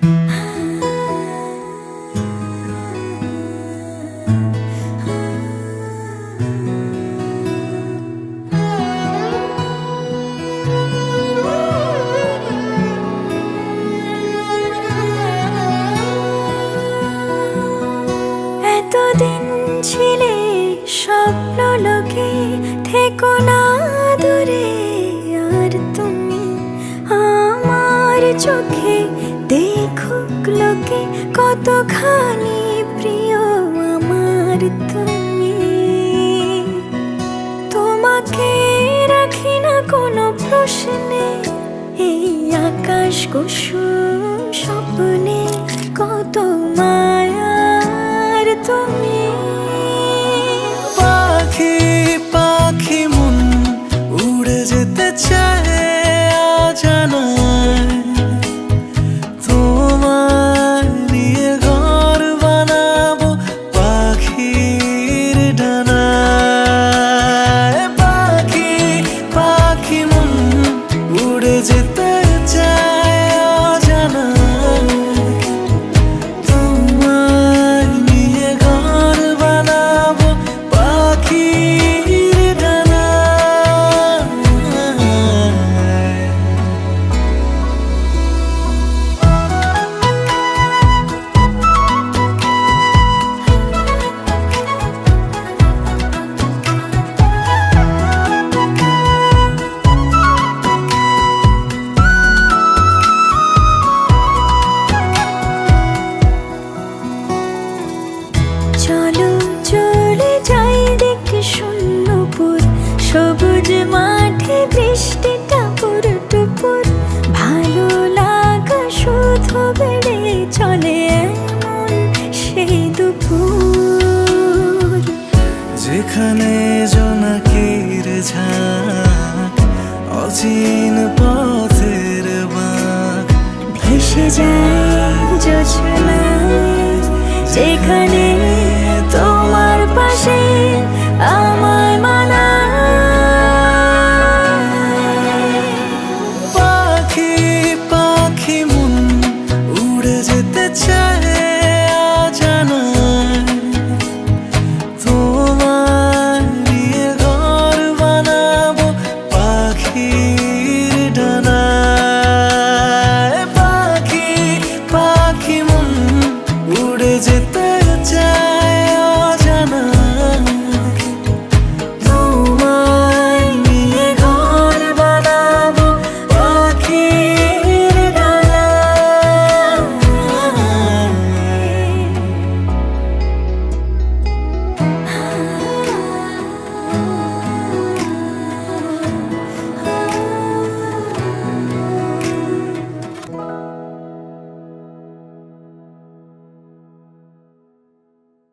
এতদিন ছিলে স্বপ্ন লোকে, থেকো না দূরে আর তুমি আমার চোখে। দেখুক লোকে কতখানি প্রিয় আমার তুমি। তোমাকে রাখি না কোনো প্রশ্নে, এই আকাশ কুসুম স্বপ্নে কত মায়ার তুমি। পাখি পাখি মন উড়ে যেতে চায় অজানায়, তোমায় নিয়ে ঘর বানাবো পাখির ডানায়। পাখি পাখি মন উড়ে যেতে চায় অজানায়, তোমায় নিয়ে ঘর বানাবো পাখির ডানায়। চলো চলে যাই দেখে শূন্যপুর, সবুজ মাঠে বৃষ্টি টাপুর টুপুর। ভালো লাগা শুধু বেড়ে চলে এমন সেই দুপুর, যেখানে জোনাকির ঝাঁক অচিন পথের বাঁক ভেসে যায় জোছনায়। যেখানে